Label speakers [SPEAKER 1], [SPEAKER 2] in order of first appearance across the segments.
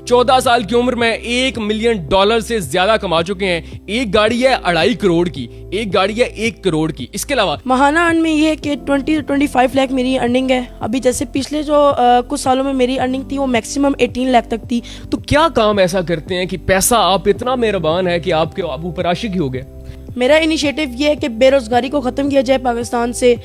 [SPEAKER 1] 14 साल की उम्र में $1 मिलियन से ज्यादा कमा चुके हैं। एक गाड़ी है 2.5 करोड़ की, एक गाड़ी है 1 करोड़ की। इसके अलावा
[SPEAKER 2] महाना अर्न में ये है कि 20 से 25 लाख मेरी अर्निंग है। अभी जैसे पिछले जो कुछ सालों में मेरी अर्निंग थी वो मैक्सिमम 18 लाख तक थी।
[SPEAKER 1] तो क्या काम ऐसा करते हैं कि पैसा आप इतना मेहरबान है कि आपके आप ऊपर आशिक ही हो गए?
[SPEAKER 2] मेरा इनिशिएटिव ये है कि बेरोजगारी को ख़त्म किया जाए पाकिस्तान से।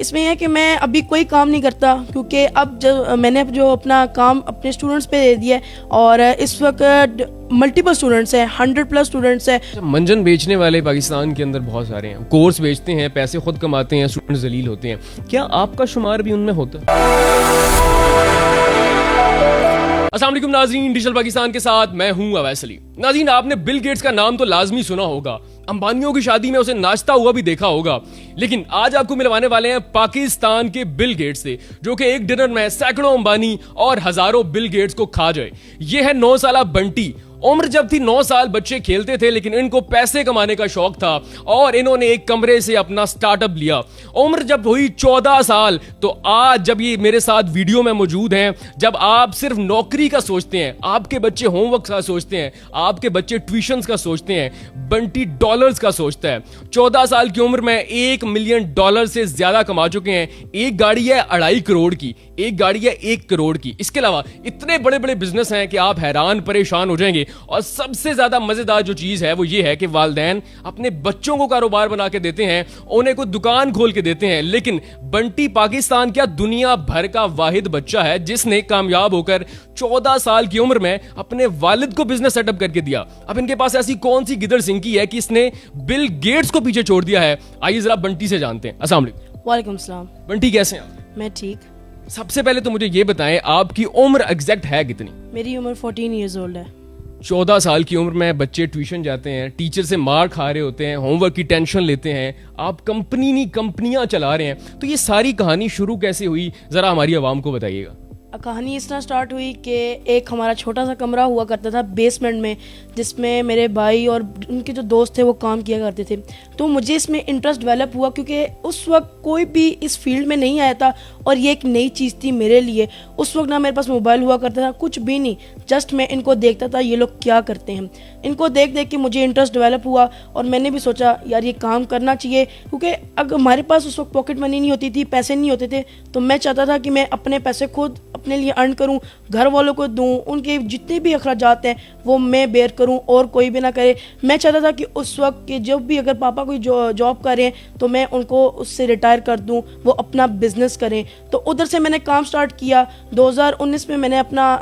[SPEAKER 2] इसमें यह है कि मैं अभी कोई काम नहीं करता, क्योंकि अब जब मैंने जो अपना काम अपने स्टूडेंट्स पे दे दिया है और इस वक्त मल्टीपल स्टूडेंट्स हैं, 100+ स्टूडेंट्स हैं।
[SPEAKER 1] मंजन बेचने वाले पाकिस्तान के अंदर बहुत सारे हैं, कोर्स बेचते हैं, पैसे खुद कमाते हैं, स्टूडेंट जलील होते हैं। क्या आपका शुमार भी उनमें होता है? अस्सलाम वालेकुम नाज़रीन, डिजिटल पाकिस्तान के साथ मैं हूं अवैस अली। नाज़रीन, आपने बिल गेट्स का नाम तो लाजमी सुना होगा, अंबानियों की शादी में उसे नाचता हुआ भी देखा होगा, लेकिन आज आपको मिलवाने वाले हैं पाकिस्तान के बिल गेट्स से, जो कि एक डिनर में सैकड़ों अंबानी और हजारों बिल गेट्स को खा जाए। ये है 9 साला बंटी। उम्र जब थी 9 साल, बच्चे खेलते थे, लेकिन इनको पैसे कमाने का शौक था और इन्होंने एक कमरे से अपना स्टार्टअप लिया। उम्र जब हुई 14 साल, तो आज जब ये मेरे साथ वीडियो में मौजूद हैं, जब आप सिर्फ नौकरी का सोचते हैं, आपके बच्चे होमवर्क का सोचते हैं, आपके बच्चे ट्यूशंस का सोचते हैं, बंटी डॉलर्स का सोचता है। 14 साल की उम्र में $1 मिलियन से ज्यादा कमा चुके हैं। एक गाड़ी है 2.5 करोड़ की, एक गाड़ी है 1 करोड़ की। इसके अलावा इतने बड़े बड़े बिजनेस हैं कि आप हैरान परेशान हो जाएंगे। और सबसे ज्यादा मजेदार जो चीज है वो ये है कि वालिदैन अपने बच्चों को कारोबार बना के देते हैं, उन्हें कोई दुकान खोल के देते हैं। लेकिन बंटी पाकिस्तान क्या दुनिया भर का वाहिद बच्चा है जिसने कामयाब होकर 14 साल की उम्र में अपने वालिद को बिजनेस सेटअप करके दिया। अब इनके पास ऐसी कौन सी गिदड़ सिंकी है कि इसने बिल गेट्स को पीछे छोड़ दिया है? आइए जरा बंटी से जानते हैं। अस्सलाम वालेकुम।
[SPEAKER 2] वालेकुम सलाम।
[SPEAKER 1] बंटी, कैसे हैं आप?
[SPEAKER 2] मैं ठीक।
[SPEAKER 1] सबसे पहले तो मुझे ये बताएं, आपकी उम्र एग्जैक्ट है कितनी?
[SPEAKER 2] मेरी उम्र 14 ईयर्स ओल्ड है।
[SPEAKER 1] 14 साल की उम्र में बच्चे ट्यूशन जाते हैं, टीचर से मार खा रहे होते हैं, होमवर्क की टेंशन लेते हैं, आप कंपनी नहीं कंपनियां चला रहे हैं। तो ये सारी कहानी शुरू कैसे हुई, जरा हमारी आवाम को बताइएगा।
[SPEAKER 2] कहानी इस तरह स्टार्ट हुई कि एक हमारा छोटा सा कमरा हुआ करता था बेसमेंट में, जिसमें मेरे भाई और उनके जो दोस्त थे वो काम किया करते थे। तो मुझे इसमें इंटरेस्ट डेवलप हुआ, क्योंकि उस वक्त कोई भी इस फील्ड में नहीं आया था और ये एक नई चीज़ थी मेरे लिए। उस वक्त ना मेरे पास मोबाइल हुआ करता था, कुछ भी नहीं, जस्ट मैं इनको देखता था ये लोग क्या करते हैं। इनको देख देख के मुझे इंटरेस्ट डेवलप हुआ और मैंने भी सोचा यार ये काम करना चाहिए, क्योंकि अगर हमारे पास उस वक्त पॉकेट मनी नहीं होती थी, पैसे नहीं होते थे, तो मैं चाहता था कि मैं अपने पैसे खुद अपने लिए अर्न करूं, घर वालों को दूं, उनके जितने भी अखराजात हैं वो मैं बेयर करूं और कोई भी ना करे। मैं चाहता था कि उस वक्त के जब भी अगर पापा कोई जॉब कर रहे हैं तो मैं उनको उससे रिटायर कर दूं, वो अपना बिजनेस करें। तो उधर से मैंने काम स्टार्ट किया। 2019 में मैंने अपना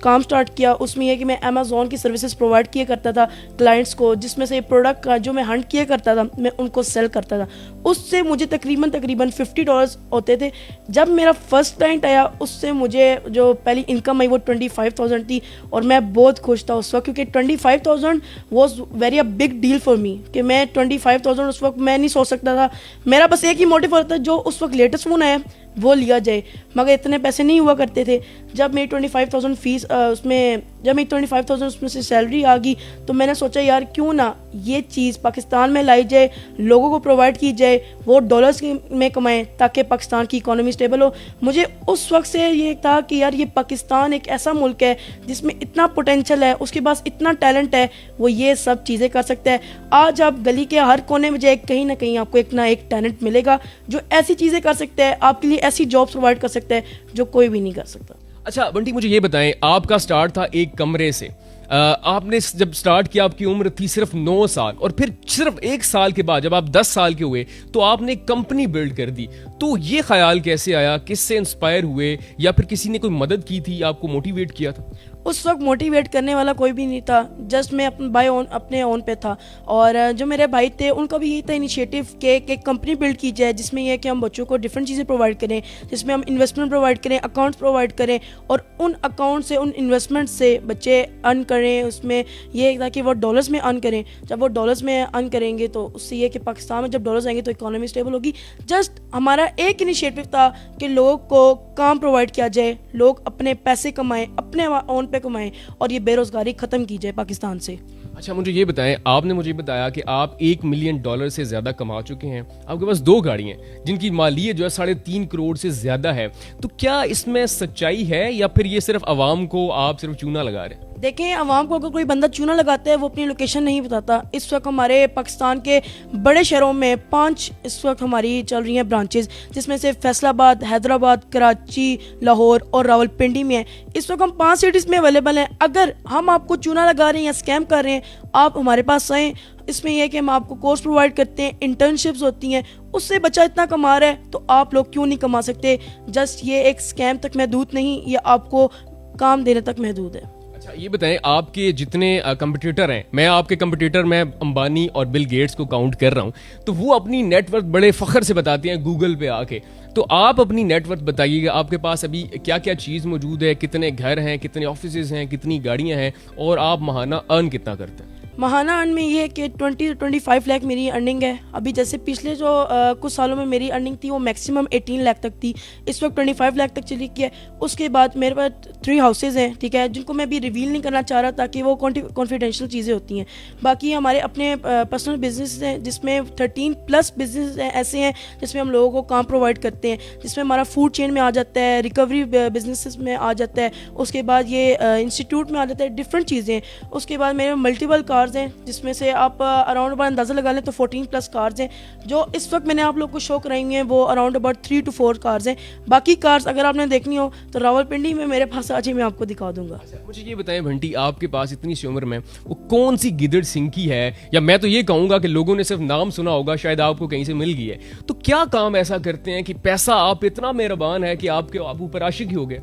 [SPEAKER 2] काम स्टार्ट किया। उसमें यह कि मैं अमेज़ॉन की सर्विसेज प्रोवाइड किया करता था क्लाइंट्स को, जिसमें से प्रोडक्ट का जो मैं हंट किया करता था मैं उनको सेल करता था। उससे मुझे तकरीबन $50 होते थे। जब मेरा फर्स्ट क्लाइंट आया उससे मुझे जो पहली इनकम आई वो 25,000 थी और मैं बहुत खुश था उस वक्त, क्योंकि 25,000 was very a big deal for me. कि मैं 25,000 उस वक्त मैं नहीं सोच सकता था। मेरा बस एक ही मोटिव होता था, जो उस वक्त लेटेस्ट फ़ोन आया वो लिया जाए, मगर इतने पैसे नहीं हुआ करते थे। जब मेरी 25,000 फीस जब मेरी 25,000 उसमें से सैलरी आ गई तो मैंने सोचा यार क्यों ना ये चीज़ पाकिस्तान में लाई जाए, लोगों को प्रोवाइड की जाए, वो डॉलर्स में कमाएं ताकि पाकिस्तान की इकोनॉमी स्टेबल हो। मुझे उस वक्त से ये था कि यार ये पाकिस्तान एक ऐसा मुल्क है जिसमें इतना पोटेंशियल है, उसके पास इतना टैलेंट है, वो ये सब चीज़ें कर सकता है। आज आप गली के हर कोने में जाए, कहीं ना कहीं आपको एक ना एक टैलेंट मिलेगा जो ऐसी चीज़ें कर सकता है, आपके लिए ऐसी जॉब्स प्रोवाइड कर सकता है जो कोई भी नहीं कर सकता।
[SPEAKER 1] अच्छा बंटी, मुझे ये बताएं, आपका स्टार्ट था एक कमरे से। आपने जब स्टार्ट किया आपकी उम्र थी सिर्फ 9 साल, और फिर सिर्फ 1 साल के बाद जब आप 10 साल के हुए तो आपने कंपनी बिल्ड कर दी। तो ये ख्याल कैसे आया, किससे इंस्पायर हुए, या फिर किसी ने कोई मदद की थी, आपको मोटिवेट किया था?
[SPEAKER 2] उस वक्त मोटिवेट करने वाला कोई भी नहीं था, जस्ट मैं अपने ओन पे था। और जो मेरे भाई थे उनका भी यही था इनिशिएटिव कि एक कंपनी बिल्ड की जाए, जिसमें यह है कि हम बच्चों को डिफरेंट चीज़ें प्रोवाइड करें, जिसमें हम इन्वेस्टमेंट प्रोवाइड करें, अकाउंट्स प्रोवाइड करें, और उन अकाउंट से, उन इन्वेस्टमेंट से बच्चे अर्न करें। उसमें यह था कि वो डॉलर्स में अर्न करें। जब वो डॉलर्स में अर्न करेंगे तो उससे ये कि पाकिस्तान में जब डॉलर्स आएंगे तो इकोनॉमी स्टेबल होगी। जस्ट हमारा एक इनिशिएटिव था कि लोगों को काम प्रोवाइड किया जाए, लोग अपने पैसे कमाएं, अपने ओन पे कमाएं, और ये बेरोजगारी खत्म की जाए पाकिस्तान से।
[SPEAKER 1] अच्छा मुझे ये बताएं, आपने मुझे बताया कि आप $1 मिलियन से ज्यादा कमा चुके हैं, आपके पास 2 गाड़ियां जिनकी मालियत जो है 3.5 करोड़ से ज्यादा है। तो क्या इसमें सच्चाई है या फिर ये सिर्फ आवाम को आप सिर्फ चूना लगा रहे हैं?
[SPEAKER 2] देखें, आवाम को अगर कोई बंदा चूना लगाता है वो अपनी लोकेशन नहीं बताता। इस वक्त हमारे पाकिस्तान के बड़े शहरों में 5 इस वक्त हमारी चल रही हैं ब्रांचेस, जिसमें से फैसलाबाद, हैदराबाद, कराची, लाहौर और रावलपिंडी में है। इस वक्त हम 5 सिटीज़ में अवेलेबल हैं। अगर हम आपको चूना लगा रहे हैं या स्कैम कर रहे हैं, आप हमारे पास आएँ। इसमें यह है कि हम आपको कोर्स प्रोवाइड करते हैं, इंटर्नशिप्स होती हैं, उससे बच्चा इतना कमा रहा है तो आप लोग क्यों नहीं कमा सकते। जस्ट ये एक स्कैम तक महदूद नहीं, ये आपको काम देने तक महदूद है।
[SPEAKER 1] अच्छा, ये बताएं, आपके जितने कंपटीटर हैं, मैं आपके कंपटीटर में अंबानी और बिल गेट्स को काउंट कर रहा हूँ, तो वो अपनी नेटवर्थ बड़े फख्र से बताते हैं गूगल पे आके। तो आप अपनी नेटवर्थ बताइएगा, आपके पास अभी क्या क्या चीज़ मौजूद है, कितने घर हैं, कितने ऑफिसेज हैं, कितनी गाड़ियाँ हैं, और आप माहाना अर्न कितना करते हैं?
[SPEAKER 2] महाना अर्न में ये है कि 20 से 25 लाख मेरी अर्निंग है। अभी जैसे पिछले जो कुछ सालों में मेरी अर्निंग थी वो मैक्सिमम 18 लाख तक थी, इस वक्त 25 लाख तक चली गई है। उसके बाद मेरे पास 3 हाउसेज हैं, ठीक है, जिनको मैं अभी रिवील नहीं करना चाह रहा ताकि वो कॉन्फिडेंशियल चीज़ें होती हैं। बाकी हमारे अपने पर्सनल बिजनेस हैं, जिसमें 13+ बिजनेस ऐसे हैं जिसमें हम लोगों को काम प्रोवाइड करते हैं, जिसमें हमारा फूड चेन में आ जाता है, रिकवरी बिजनेस में आ जाता है, उसके बाद ये इंस्टीट्यूट में आ जाता है, डिफरेंट चीज़ें। उसके बाद मेरे मल्टीपल कार्स हैं, जिसमें से आप अराउंड अबाउट अंदाज़ा लगा लें तो 14+ कार्स हैं। जो इस वक्त मैंने आप लोग को शो कराई हैं वो अराउंड अबाउट 3 to 4 कार्स हैं। बाकी कार्स अगर आपने देखनी हो तो रावलपिंडी में मेरे पास आज ही मैं आपको दिखा दूंगा।
[SPEAKER 1] मुझे ये बताएं भंटी, आपके पास इतनी सी उम्र में वो कौन सी गिदड़ सिंकी है, या मैं तो ये कहूँगा कि लोगों ने सिर्फ नाम सुना होगा, शायद आपको कहीं से मिल गई है, तो क्या काम ऐसा करते हैं कि पैसा आप इतना मेहरबान है कि आपके आप ऊपर आशिक ही हो गए?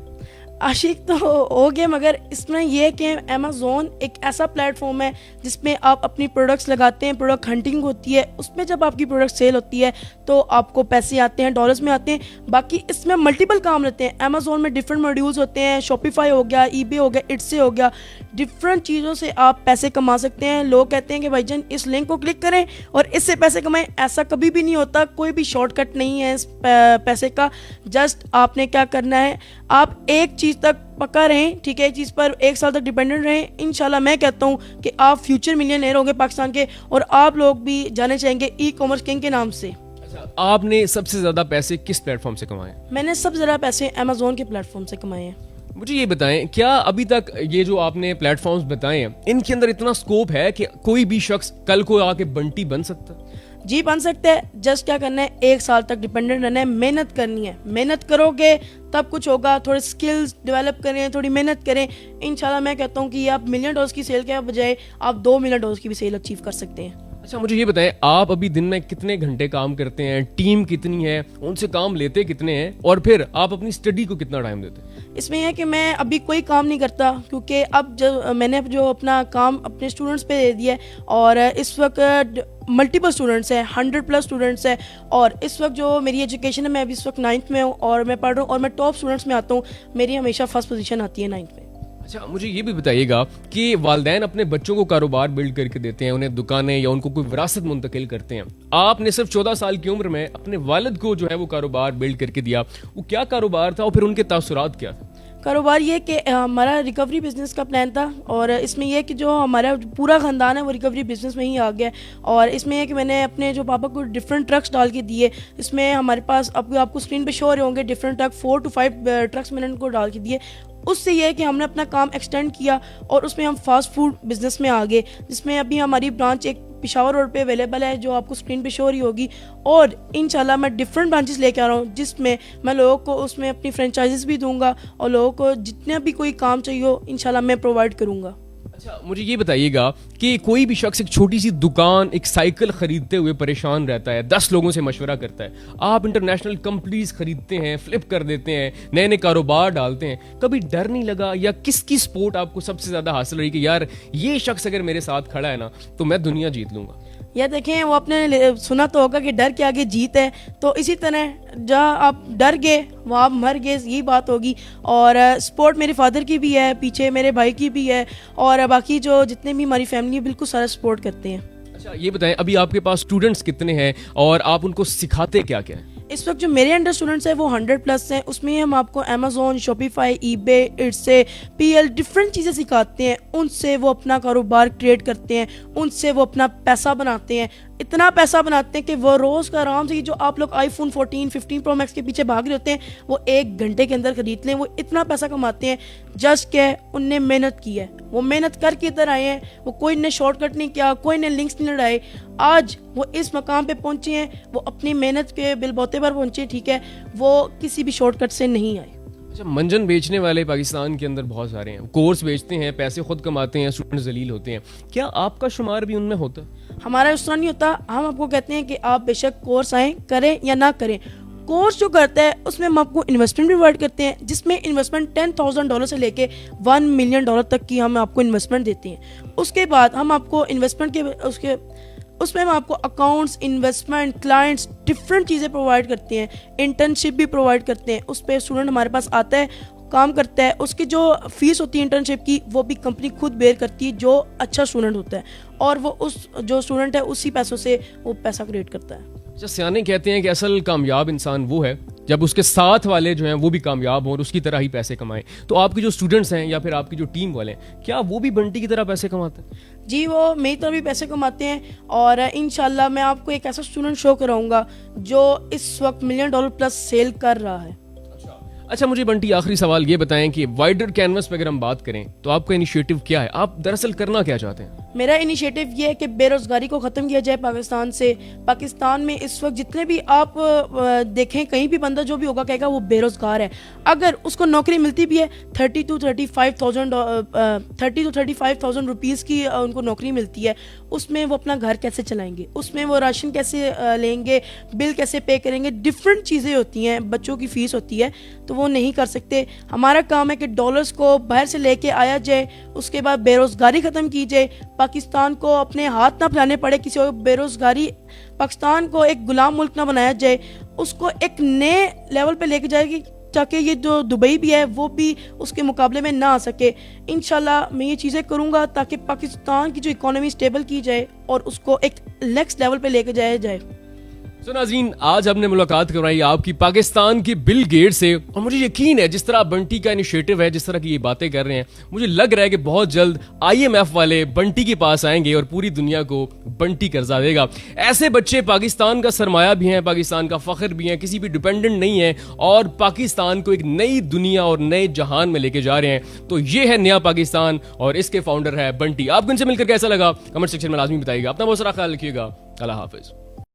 [SPEAKER 2] आशिक तो हो गए, मगर इसमें यह है कि अमेज़ोन एक ऐसा प्लेटफॉर्म है जिसमें आप अपनी प्रोडक्ट्स लगाते हैं, प्रोडक्ट हंटिंग होती है, उसमें जब आपकी प्रोडक्ट सेल होती है तो आपको पैसे आते हैं, डॉलर्स में आते हैं। बाकी इसमें मल्टीपल काम रहते हैं। अमेज़ोन में डिफरेंट मॉड्यूल्स होते हैं, शॉपिफाई हो गया, ईबे हो गया, इट्से हो गया, डिफरेंट चीज़ों से आप पैसे कमा सकते हैं। लोग कहते हैं कि भाईजान इस लिंक को क्लिक करें और इससे पैसे कमाएं, ऐसा कभी भी नहीं होता। कोई भी शॉर्टकट नहीं है इस पैसे का। जस्ट आपने क्या करना है, आप एक चीज़ तक पक्का रहें, ठीक है, एक चीज़ पर 1 साल तक डिपेंडेंट रहें। इंशाल्लाह मैं कहता हूँ कि आप फ्यूचर मिलियनेयर होंगे पाकिस्तान के, और आप लोग भी जाने चाहेंगे ई-कॉमर्स किंग के नाम से।
[SPEAKER 1] अच्छा, आपने सबसे ज़्यादा पैसे किस प्लेटफॉर्म से कमाए?
[SPEAKER 2] मैंने सबसे ज़्यादा पैसे अमेज़ोन के प्लेटफॉर्म से कमाए हैं।
[SPEAKER 1] मुझे ये बताएं, क्या अभी तक ये जो आपने प्लेटफॉर्म्स बताए हैं, इनके अंदर इतना स्कोप है कि कोई भी शख्स कल को आके बंटी बन सकता है?
[SPEAKER 2] जी बन सकते हैं। जस्ट क्या करना है, 1 साल तक डिपेंडेंट रहना है, मेहनत करनी है। मेहनत करोगे तब कुछ होगा। थोड़े स्किल्स डेवलप करें, थोड़ी मेहनत करें, इंशाल्लाह मैं कहता हूँ कि आप $1 मिलियन की सेल के बजाय आप $2 मिलियन की भी सेल अचीव कर सकते हैं।
[SPEAKER 1] अच्छा, मुझे ये बताएं, आप अभी दिन में कितने घंटे काम करते हैं, टीम कितनी है, उनसे काम लेते कितने हैं, और फिर आप अपनी स्टडी को कितना टाइम देते हैं?
[SPEAKER 2] इसमें यह है कि मैं अभी कोई काम नहीं करता, क्योंकि अब जब मैंने जो अपना काम अपने स्टूडेंट्स पे दे दिया है, और इस वक्त मल्टीपल स्टूडेंट्स हैं, 100+ स्टूडेंट्स हैं, और इस वक्त जो मेरी एजुकेशन है, मैं अभी इस वक्त 9th में हूँ और मैं पढ़ रहा हूँ, और मैं टॉप स्टूडेंट्स में आता हूँ। मेरी हमेशा फर्स्ट पोजीशन आती है 9th में।
[SPEAKER 1] अच्छा, मुझे ये भी बताइएगा कि वालिदैन अपने बच्चों को कारोबार बिल्ड करके देते हैं, उन्हें दुकानें या उनको कोई विरासत मुंतकिल करते हैं। आपने सिर्फ 14 साल की उम्र में अपने वालिद को जो है वो कारोबार बिल्ड करके दिया, वो क्या कारोबार था और फिर उनके तासुरात क्या थे?
[SPEAKER 2] कारोबार ये कि हमारा रिकवरी बिजनेस का प्लान था, और इसमें यह कि जो हमारा पूरा ख़ानदान है वो रिकवरी बिजनेस में ही आ गया। और इसमें यह कि मैंने अपने जो पापा को डिफरेंट ट्रक्स डाल के दिए। इसमें हमारे पास आपको स्क्रीन पे शो हो रहे होंगे डिफरेंट ट्रक, 4 to 5 ट्रक्स मैंने उनको डाल के दिए। उससे यह है कि हमने अपना काम एक्सटेंड किया और उसमें हम फास्ट फूड बिजनेस में आ गए, जिसमें अभी हमारी ब्रांच एक पिशावर रोड पे अवेलेबल है, जो आपको स्क्रीन पे शो हो रही होगी। और इंशाल्लाह मैं डिफरेंट ब्रांचेस लेके आ रहा हूँ, जिसमें मैं लोगों को उसमें अपनी फ्रेंचाइजीज भी दूंगा, और लोगों को जितने भी कोई काम चाहिए हो इंशाल्लाह मैं प्रोवाइड करूँगा।
[SPEAKER 1] अच्छा, मुझे ये बताइएगा कि कोई भी शख्स एक छोटी सी दुकान, एक साइकिल खरीदते हुए परेशान रहता है, 10 लोगों से मशवरा करता है। आप इंटरनेशनल कंपनीज खरीदते हैं, फ्लिप कर देते हैं, नए नए कारोबार डालते हैं, कभी डर नहीं लगा, या किसकी सपोर्ट आपको सबसे ज्यादा हासिल रही कि यार ये शख्स अगर मेरे साथ खड़ा है ना तो मैं दुनिया जीत लूंगा?
[SPEAKER 2] यह देखें, वो आपने सुना तो होगा कि डर के आगे जीत है, तो इसी तरह जहाँ आप डर गए वहाँ आप मर गए, यही बात होगी। और सपोर्ट मेरे फादर की भी है, पीछे मेरे भाई की भी है, और बाकी जो जितने भी हमारी फैमिली है बिल्कुल सारा सपोर्ट करते हैं।
[SPEAKER 1] अच्छा, ये बताएं, अभी आपके पास स्टूडेंट्स कितने हैं और आप उनको सिखाते क्या क्या है?
[SPEAKER 2] इस वक्त जो मेरे अंडर स्टूडेंट्स हैं वो 100+ हैं। उसमें हम आपको अमेज़ोन, शॉपिफाई, ईबे, इट्से, पीएल डिफरेंट चीज़ें सिखाते हैं। उनसे वो अपना कारोबार क्रिएट करते हैं, उनसे वो अपना पैसा बनाते हैं। इतना पैसा बनाते हैं कि वो रोज़ का आराम से, जो आप लोग आईफोन 14 15 प्रो मैक्स के पीछे भाग रहे होते हैं, वो 1 घंटे के अंदर खरीद लें। वो इतना पैसा कमाते हैं जस्ट के उनने मेहनत की है, वो मेहनत करके इधर आए हैं, वो कोई ने शॉर्टकट नहीं किया, कोई ने लिंक्स नहीं लड़ाए, आज वो इस मकाम पे पहुंचे हैं, वो अपनी मेहनत के बिलबोते पर पहुंचे, ठीक है, वो किसी भी शॉर्टकट से नहीं आए।
[SPEAKER 1] अच्छा, मंजन बेचने वाले पाकिस्तान के अंदर बहुत सारे हैं, कोर्स बेचते हैं, पैसे खुद कमाते हैं, स्टूडेंट जलील होते हैं, क्या आपका शुमार भी उनमें होता है?
[SPEAKER 2] हमारा उस तरह नहीं होता। हम आपको कहते हैं कि आप बेशक कोर्स आएँ, करें या ना करें। कोर्स जो करता है उसमें हम आपको इन्वेस्टमेंट भी प्रोवाइड करते हैं, जिसमें इन्वेस्टमेंट $10,000 से लेके $1 मिलियन तक की हम आपको इन्वेस्टमेंट देते हैं। उसके बाद हम आपको इन्वेस्टमेंट के उसमें हम आपको अकाउंट्स, इन्वेस्टमेंट, क्लाइंट्स, डिफरेंट चीज़ें प्रोवाइड करते हैं, इंटर्नशिप भी प्रोवाइड करते हैं। उस पर स्टूडेंट हमारे पास आता है, काम करता है, उसकी जो फीस होती है इंटर्नशिप की, वो भी कंपनी खुद बेयर करती है, जो अच्छा स्टूडेंट होता है, और वो उस जो स्टूडेंट है उसी पैसों से वो पैसा क्रिएट करता है।
[SPEAKER 1] अच्छा, सियाने कहते हैं कि असल कामयाब इंसान वो है जब उसके साथ वाले जो हैं वो भी कामयाब हों और उसकी तरह ही पैसे कमाएं। तो आपके जो स्टूडेंट्स हैं या फिर आपकी जो टीम वाले हैं, क्या वो भी बंटी की तरह पैसे कमाते हैं?
[SPEAKER 2] जी, वो मेरी तरह भी पैसे कमाते हैं, और इंशाल्लाह मैं आपको एक ऐसा स्टूडेंट शो कराऊंगा जो इस वक्त $1 मिलियन प्लस सेल कर रहा है।
[SPEAKER 1] अच्छा, मुझे बंटी आखिरी सवाल ये बताएं कि वाइडर कैनवस पे अगर हम बात करें तो आपका इनिशिएटिव क्या है? आप दरअसल करना क्या चाहते हैं?
[SPEAKER 2] मेरा इनिशिएटिव ये है कि बेरोज़गारी को ख़त्म किया जाए पाकिस्तान से। पाकिस्तान में इस वक्त जितने भी आप देखें, कहीं भी बंदा जो भी होगा कहेगा वो बेरोज़गार है। अगर उसको नौकरी मिलती भी है 30 to 35,000 रुपीज़ की उनको नौकरी मिलती है, उसमें वो अपना घर कैसे चलाएंगे, उसमें वो राशन कैसे लेंगे, बिल कैसे पे करेंगे, डिफरेंट चीज़ें होती हैं, बच्चों की फ़ीस होती है, तो वो नहीं कर सकते। हमारा काम है कि डॉलर्स को बाहर से लेके आया जाए, उसके बाद बेरोज़गारी ख़त्म की जाए, पाकिस्तान को अपने हाथ ना फैलाने पड़े किसी और बेरोज़गारी, पाकिस्तान को एक गुलाम मुल्क ना बनाया जाए, उसको एक नए लेवल पे लेके जाएगी ताकि ये जो दुबई भी है वो भी उसके मुकाबले में ना आ सके। इंशाल्लाह मैं ये चीज़ें करूँगा ताकि पाकिस्तान की जो इकोनॉमी स्टेबल की जाए और उसको एक नेक्स्ट लेवल पे लेके जाया जाए।
[SPEAKER 1] तो नाज़रीन, आज हमने मुलाकात करवाई आपकी पाकिस्तान की बिल गेट्स से, और मुझे यकीन है जिस तरह बंटी का इनिशिएटिव है, जिस तरह की ये बातें कर रहे हैं, मुझे लग रहा है कि बहुत जल्द IMF वाले बंटी के पास आएंगे और पूरी दुनिया को बंटी कर्जा देगा। ऐसे बच्चे पाकिस्तान का सरमाया भी हैं, पाकिस्तान का फख्र भी हैं, किसी भी डिपेंडेंट नहीं है, और पाकिस्तान को एक नई दुनिया और नए जहान में लेके जा रहे हैं। तो ये है नया पाकिस्तान और इसके फाउंडर है बंटी। आपको इनसे मिलकर कैसा लगा कमेंट सेक्शन में लाजमी बताइएगा। अपना बहुत सारा ख्याल रखिएगा। अल्लाह हाफिज।